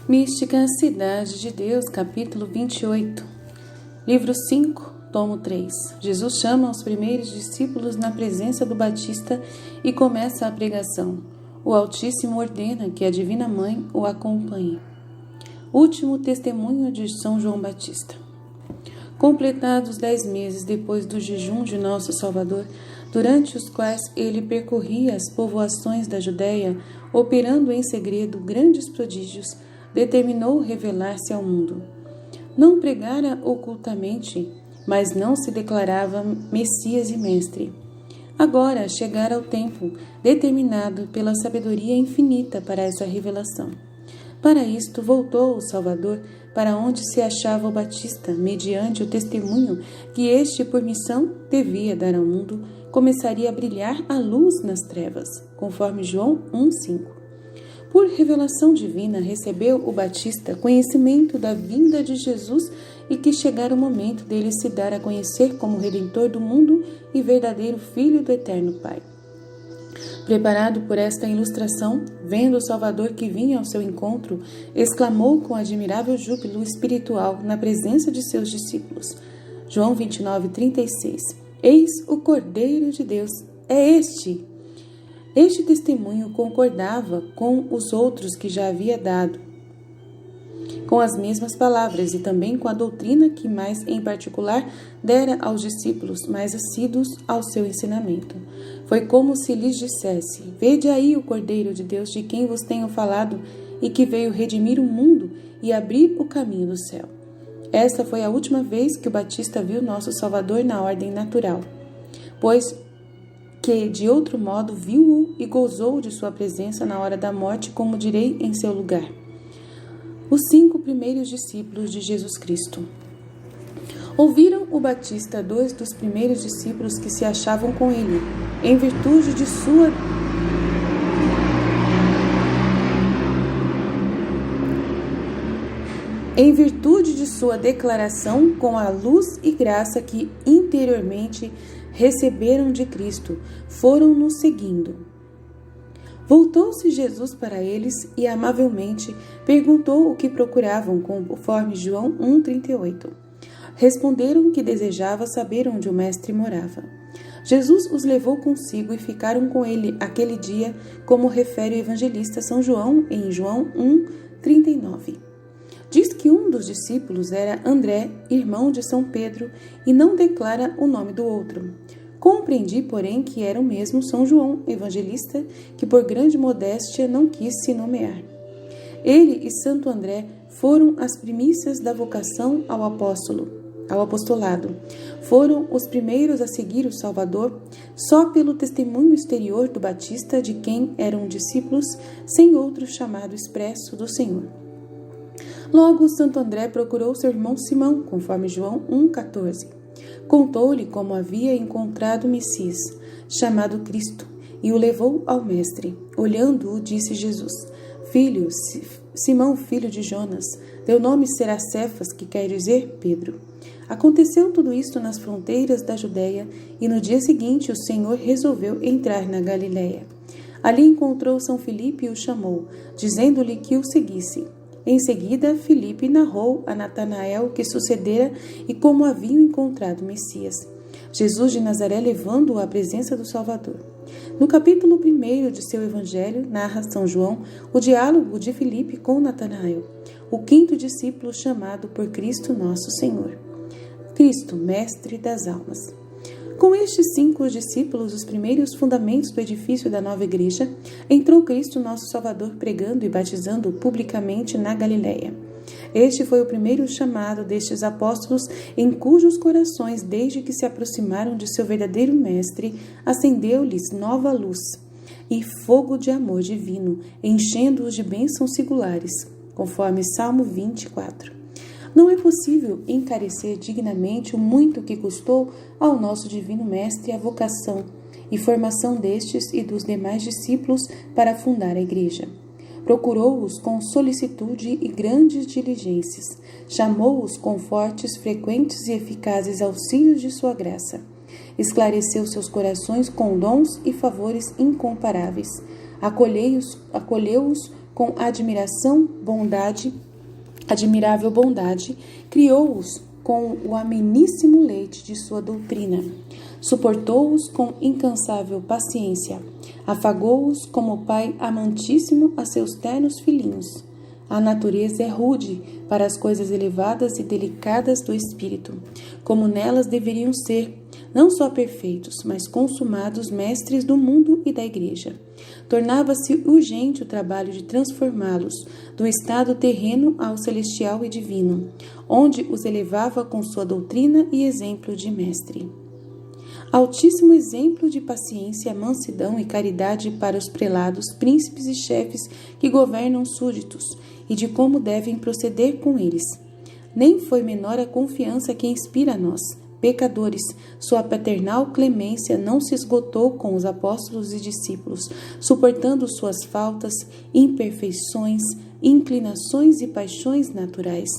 Mística Cidade de Deus, capítulo 28. Livro 5, tomo 3. Jesus chama os primeiros discípulos na presença do Batista e começa a pregação. O Altíssimo ordena que a Divina Mãe o acompanhe. Último testemunho de São João Batista. Completados 10 meses depois do jejum de Nosso Salvador, durante os quais ele percorria as povoações da Judéia, operando em segredo grandes prodígios, determinou revelar-se ao mundo. Não pregara ocultamente, mas não se declarava Messias e Mestre. Agora chegara o tempo determinado pela sabedoria infinita para essa revelação. Para isto voltou o Salvador para onde se achava o Batista, mediante o testemunho que este, por missão, devia dar ao mundo, começaria a brilhar a luz nas trevas, conforme João 1,5. Por revelação divina, recebeu o Batista conhecimento da vinda de Jesus e que chegara o momento dele se dar a conhecer como Redentor do mundo e verdadeiro Filho do Eterno Pai. Preparado por esta ilustração, vendo o Salvador que vinha ao seu encontro, exclamou com admirável júbilo espiritual na presença de seus discípulos. João 29:36. Eis o Cordeiro de Deus, é este! Este testemunho concordava com os outros que já havia dado, com as mesmas palavras e também com a doutrina que mais em particular dera aos discípulos mais assíduos ao seu ensinamento. Foi como se lhes dissesse: vede aí o Cordeiro de Deus de quem vos tenho falado e que veio redimir o mundo e abrir o caminho do céu. Esta foi a última vez que o Batista viu nosso Salvador na ordem natural, pois que de outro modo viu-o e gozou de sua presença na hora da morte, como direi em seu lugar. Os 5 primeiros discípulos de Jesus Cristo. Ouviram o Batista 2 dos primeiros discípulos que se achavam com ele, em virtude de sua declaração com a luz e graça que interiormente receberam de Cristo, foram-nos seguindo. Voltou-se Jesus para eles e amavelmente perguntou o que procuravam, conforme João 1,38. Responderam que desejava saber onde o Mestre morava. Jesus os levou consigo e ficaram com ele aquele dia, como refere o evangelista São João em João 1,39. Diz que um dos discípulos era André, irmão de São Pedro, e não declara o nome do outro. Compreendi, porém, que era o mesmo São João, evangelista, que por grande modéstia não quis se nomear. Ele e Santo André foram as primícias da vocação ao apostolado. Foram os primeiros a seguir o Salvador, só pelo testemunho exterior do Batista, de quem eram discípulos, sem outro chamado expresso do Senhor. Logo, Santo André procurou seu irmão Simão, conforme João 1,14. Contou-lhe como havia encontrado o Messias, chamado Cristo, e o levou ao Mestre. Olhando-o, disse Jesus: Filho, Simão, filho de Jonas, teu nome será Cefas, que quer dizer Pedro. Aconteceu tudo isto nas fronteiras da Judéia, e no dia seguinte o Senhor resolveu entrar na Galiléia. Ali encontrou São Filipe e o chamou, dizendo-lhe que o seguisse. Em seguida, Filipe narrou a Natanael o que sucedera e como haviam encontrado o Messias, Jesus de Nazaré, levando-o à presença do Salvador. No capítulo 1 de seu Evangelho, narra São João o diálogo de Filipe com Natanael, o 5º discípulo chamado por Cristo nosso Senhor. Cristo, Mestre das almas. Com estes 5 discípulos, os primeiros fundamentos do edifício da nova igreja, entrou Cristo nosso Salvador pregando e batizando publicamente na Galiléia. Este foi o primeiro chamado destes apóstolos, em cujos corações, desde que se aproximaram de seu verdadeiro Mestre, acendeu-lhes nova luz e fogo de amor divino, enchendo-os de bênçãos singulares, conforme Salmo 24. Não é possível encarecer dignamente o muito que custou ao nosso Divino Mestre a vocação e formação destes e dos demais discípulos para fundar a Igreja. Procurou-os com solicitude e grandes diligências, chamou-os com fortes, frequentes e eficazes auxílios de sua graça. Esclareceu seus corações com dons e favores incomparáveis. Acolheu-os com admirável bondade, criou-os com o ameníssimo leite de sua doutrina, suportou-os com incansável paciência, afagou-os como pai amantíssimo a seus ternos filhinhos. A natureza é rude para as coisas elevadas e delicadas do espírito, como nelas deveriam ser, não só perfeitos, mas consumados mestres do mundo e da igreja. Tornava-se urgente o trabalho de transformá-los do estado terreno ao celestial e divino, onde os elevava com sua doutrina e exemplo de mestre. Altíssimo exemplo de paciência, mansidão e caridade para os prelados, príncipes e chefes que governam súditos, e de como devem proceder com eles. Nem foi menor a confiança que inspira a nós, pecadores. Sua paternal clemência não se esgotou com os apóstolos e discípulos, suportando suas faltas, imperfeições, inclinações e paixões naturais.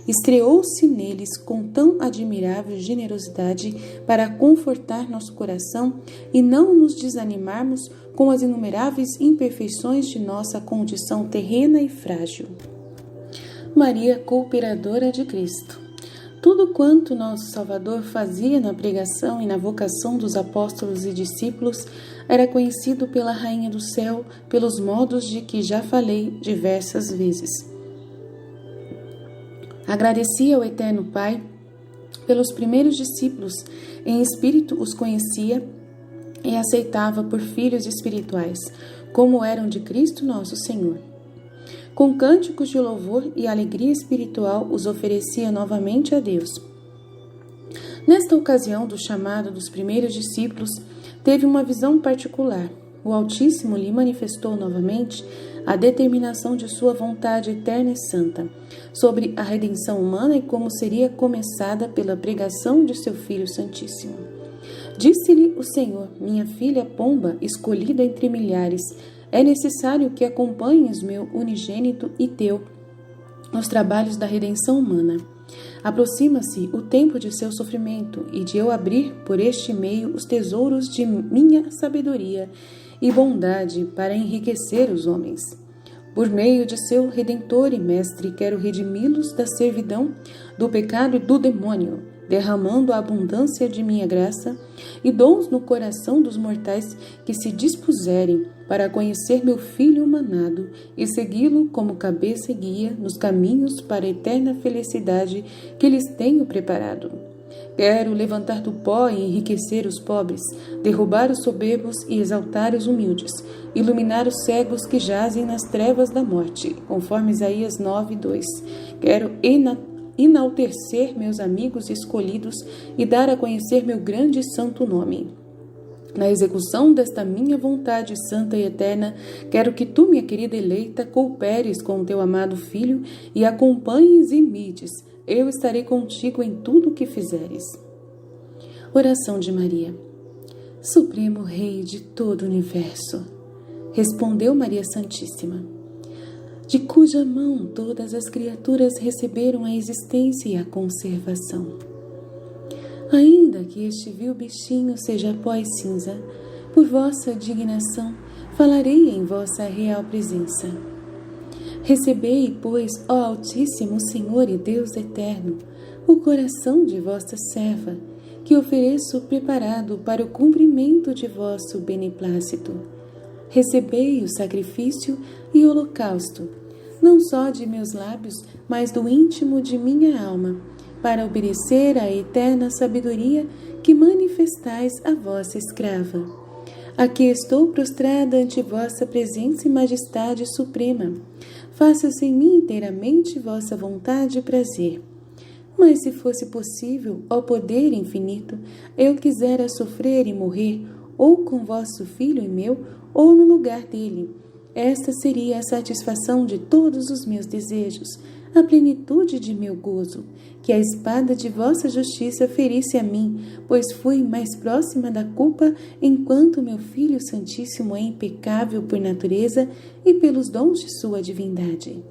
Estreou-se neles com tão admirável generosidade para confortar nosso coração e não nos desanimarmos com as inumeráveis imperfeições de nossa condição terrena e frágil. Maria, cooperadora de Cristo. Tudo quanto nosso Salvador fazia na pregação e na vocação dos apóstolos e discípulos era conhecido pela Rainha do Céu pelos modos de que já falei diversas vezes. Agradecia ao Eterno Pai pelos primeiros discípulos, em espírito os conhecia e aceitava por filhos espirituais, como eram de Cristo nosso Senhor. Com cânticos de louvor e alegria espiritual os oferecia novamente a Deus. Nesta ocasião do chamado dos primeiros discípulos, teve uma visão particular. O Altíssimo lhe manifestou novamente a determinação de sua vontade eterna e santa sobre a redenção humana e como seria começada pela pregação de seu Filho Santíssimo. Disse-lhe o Senhor: minha filha pomba, escolhida entre milhares, é necessário que acompanhes meu unigênito e teu nos trabalhos da redenção humana. Aproxima-se o tempo de seu sofrimento e de eu abrir por este meio os tesouros de minha sabedoria e bondade para enriquecer os homens. Por meio de seu Redentor e Mestre, quero redimi-los da servidão, do pecado e do demônio, derramando a abundância de minha graça e dons no coração dos mortais que se dispuserem para conhecer meu Filho humanado e segui-lo como cabeça e guia nos caminhos para a eterna felicidade que lhes tenho preparado. Quero levantar do pó e enriquecer os pobres, derrubar os soberbos e exaltar os humildes, iluminar os cegos que jazem nas trevas da morte, conforme Isaías 9:2. Quero enaltecer meus amigos escolhidos e dar a conhecer meu grande e santo nome. Na execução desta minha vontade santa e eterna, quero que tu, minha querida eleita, cooperes com o teu amado Filho e acompanhes e imites. Eu estarei contigo em tudo o que fizeres. Oração de Maria. Supremo Rei de todo o universo, respondeu Maria Santíssima, de cuja mão todas as criaturas receberam a existência e a conservação. Ainda que este vil bichinho seja pó e cinza, por vossa dignação falarei em vossa real presença. Recebei, pois, ó Altíssimo Senhor e Deus eterno, o coração de vossa serva, que ofereço preparado para o cumprimento de vosso beneplácito. Recebei o sacrifício e holocausto, não só de meus lábios, mas do íntimo de minha alma, para obedecer à eterna sabedoria que manifestais a vossa escrava. Aqui estou prostrada ante vossa presença e majestade suprema. Faça-se em mim inteiramente vossa vontade e prazer. Mas se fosse possível, ó poder infinito, eu quisera sofrer e morrer, ou com vosso Filho e meu, ou no lugar dele. Esta seria a satisfação de todos os meus desejos, a plenitude de meu gozo, que a espada de vossa justiça ferisse a mim, pois fui mais próxima da culpa, enquanto meu Filho Santíssimo é impecável por natureza e pelos dons de sua divindade.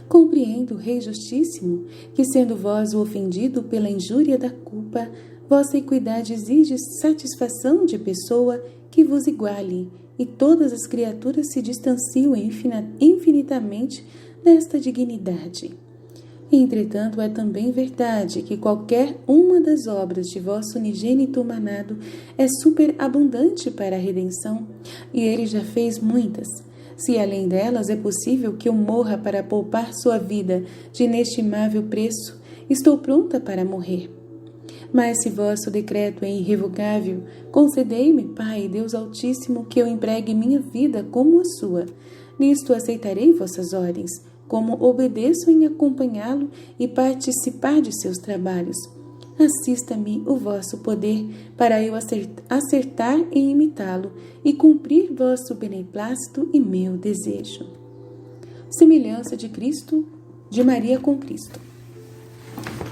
Compreendo, Rei Justíssimo, que sendo vós o ofendido pela injúria da culpa, Vossa equidade exige satisfação de pessoa que vos iguale, e todas as criaturas se distanciam infinitamente desta dignidade. Entretanto, é também verdade que qualquer uma das obras de vosso unigênito manado é superabundante para a redenção, e ele já fez muitas. Se além delas é possível que eu morra para poupar sua vida de inestimável preço, estou pronta para morrer. Mas se vosso decreto é irrevogável, concedei-me, Pai, Deus Altíssimo, que eu empregue minha vida como a sua. Nisto aceitarei vossas ordens, como obedeço em acompanhá-lo e participar de seus trabalhos. Assista-me o vosso poder, para eu acertar em imitá-lo e cumprir vosso beneplácito e meu desejo. Semelhança de Cristo, de Maria com Cristo.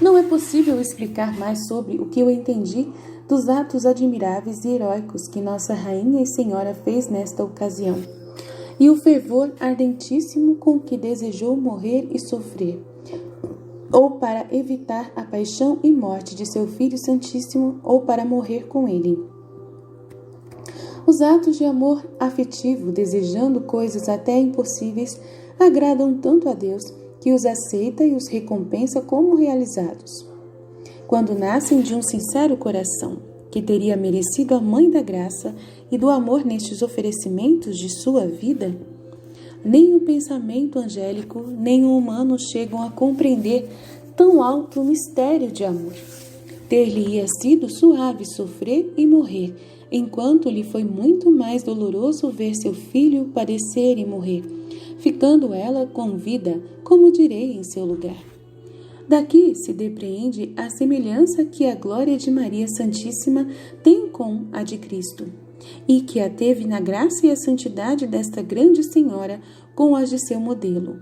Não é possível explicar mais sobre o que eu entendi dos atos admiráveis e heróicos que Nossa Rainha e Senhora fez nesta ocasião, e o fervor ardentíssimo com que desejou morrer e sofrer, ou para evitar a paixão e morte de seu Filho Santíssimo, ou para morrer com ele. Os atos de amor afetivo, desejando coisas até impossíveis, agradam tanto a Deus que os aceita e os recompensa como realizados. Quando nascem de um sincero coração, que teria merecido a Mãe da Graça e do amor nestes oferecimentos de sua vida, nem o pensamento angélico, nem o humano chegam a compreender tão alto mistério de amor. Ter-lhe-ia sido suave sofrer e morrer, enquanto lhe foi muito mais doloroso ver seu filho padecer e morrer, ficando ela com vida, como direi em seu lugar. Daqui se depreende a semelhança que a glória de Maria Santíssima tem com a de Cristo, e que a teve na graça e a santidade desta grande Senhora com as de seu modelo.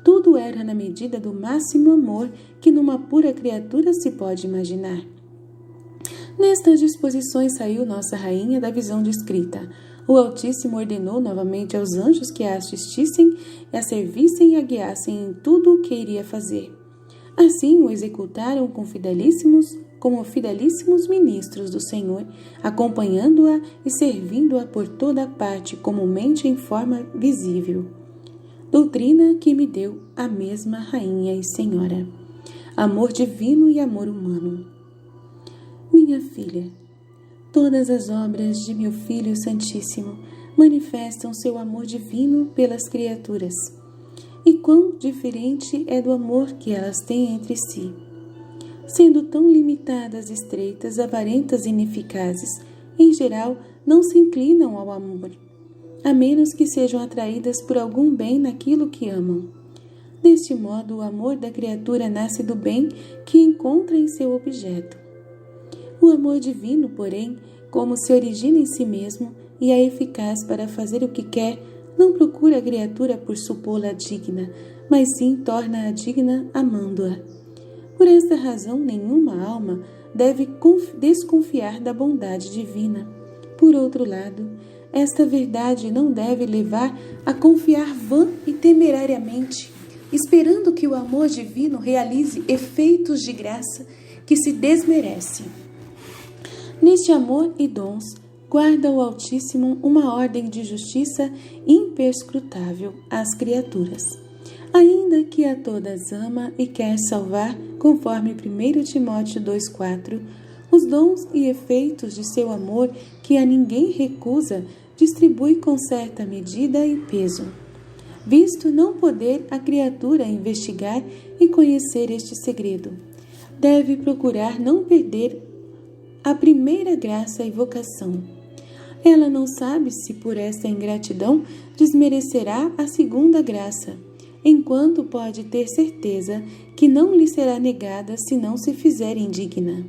Tudo era na medida do máximo amor que numa pura criatura se pode imaginar. Nestas disposições saiu Nossa Rainha da visão descrita. O Altíssimo ordenou novamente aos anjos que a assistissem, a servissem e a guiassem em tudo o que iria fazer. Assim o executaram como fidelíssimos ministros do Senhor, acompanhando-a e servindo-a por toda parte, comumente em forma visível. Doutrina que me deu a mesma Rainha e Senhora. Amor divino e amor humano. Minha filha, todas as obras de meu Filho Santíssimo manifestam seu amor divino pelas criaturas. E quão diferente é do amor que elas têm entre si. Sendo tão limitadas, estreitas, avarentas e ineficazes, em geral não se inclinam ao amor, a menos que sejam atraídas por algum bem naquilo que amam. Deste modo, o amor da criatura nasce do bem que encontra em seu objeto. O amor divino, porém, como se origina em si mesmo e é eficaz para fazer o que quer, não procura a criatura por supô-la digna, mas sim torna-a digna amando-a. Por esta razão, nenhuma alma deve desconfiar da bondade divina. Por outro lado, esta verdade não deve levar a confiar vã e temerariamente, esperando que o amor divino realize efeitos de graça que se desmerecem. Neste amor e dons, guarda o Altíssimo uma ordem de justiça imperscrutável às criaturas, ainda que a todas ama e quer salvar, conforme 1 Timóteo 2,4, os dons e efeitos de seu amor que a ninguém recusa, distribui com certa medida e peso. Visto não poder a criatura investigar e conhecer este segredo, deve procurar não perder a primeira graça e vocação. Ela não sabe se por esta ingratidão desmerecerá a segunda graça, enquanto pode ter certeza que não lhe será negada se não se fizer indigna.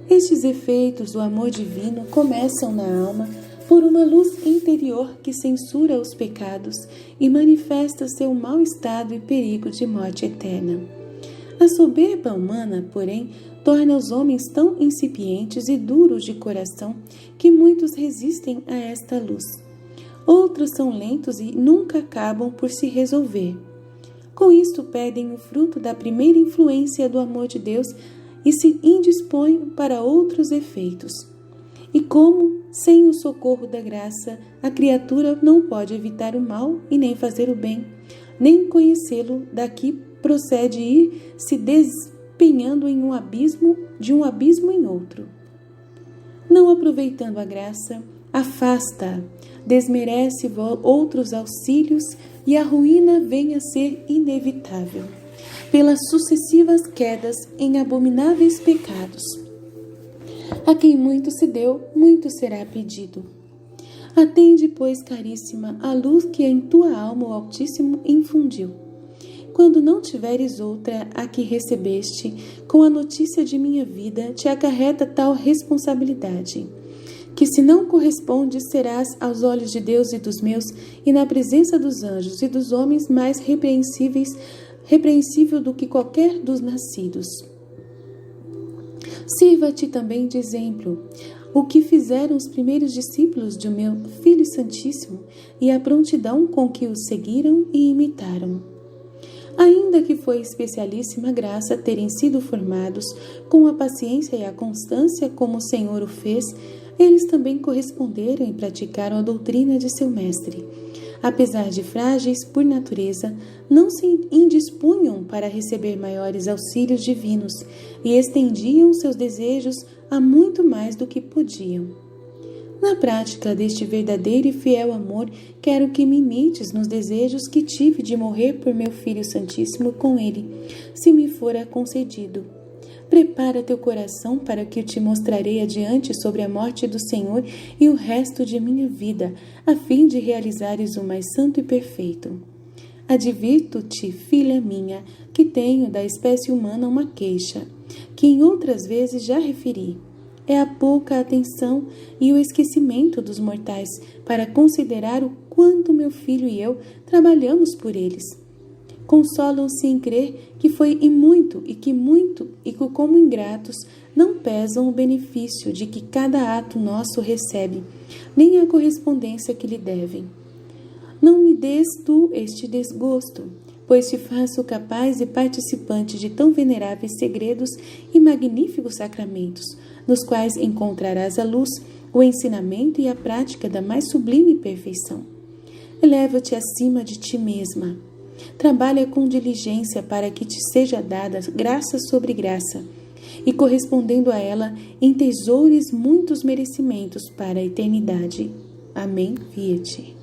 Estes efeitos do amor divino começam na alma por uma luz interior que censura os pecados e manifesta seu mau estado e perigo de morte eterna. A soberba humana, porém, torna os homens tão incipientes e duros de coração que muitos resistem a esta luz. Outros são lentos e nunca acabam por se resolver. Com isto, perdem o fruto da primeira influência do amor de Deus e se indispõe para outros efeitos. E como, sem o socorro da graça, a criatura não pode evitar o mal e nem fazer o bem, nem conhecê-lo, daqui procede ir se despenhando em um abismo, de um abismo em outro. Não aproveitando a graça, afasta-a, desmerece outros auxílios e a ruína vem a ser inevitável, pelas sucessivas quedas em abomináveis pecados. A quem muito se deu, muito será pedido. Atende, pois, caríssima, a luz que em tua alma o Altíssimo infundiu. Quando não tiveres outra a que recebeste, com a notícia de minha vida, te acarreta tal responsabilidade, que se não correspondes, serás aos olhos de Deus e dos meus, e na presença dos anjos e dos homens mais repreensível do que qualquer dos nascidos. Sirva-te também de exemplo o que fizeram os primeiros discípulos de meu Filho Santíssimo e a prontidão com que os seguiram e imitaram. Ainda que foi especialíssima graça terem sido formados com a paciência e a constância como o Senhor o fez, eles também corresponderam e praticaram a doutrina de seu mestre. Apesar de frágeis por natureza, não se indispunham para receber maiores auxílios divinos e estendiam seus desejos a muito mais do que podiam. Na prática deste verdadeiro e fiel amor, quero que me imites nos desejos que tive de morrer por meu Filho Santíssimo com ele, se me fora concedido. Prepara teu coração para que eu te mostrarei adiante sobre a morte do Senhor e o resto de minha vida, a fim de realizares o mais santo e perfeito. Advirto-te, filha minha, que tenho da espécie humana uma queixa, que em outras vezes já referi. É a pouca atenção e o esquecimento dos mortais para considerar o quanto meu filho e eu trabalhamos por eles. Consolam-se em crer que foi e que como ingratos não pesam o benefício de que cada ato nosso recebe, nem a correspondência que lhe devem. Não me des tu este desgosto, pois te faço capaz e participante de tão veneráveis segredos e magníficos sacramentos, nos quais encontrarás a luz, o ensinamento e a prática da mais sublime perfeição. Eleva-te acima de ti mesma. Trabalha com diligência para que te seja dada graça sobre graça, e correspondendo a ela, entesoures muitos merecimentos para a eternidade. Amém. Fiat.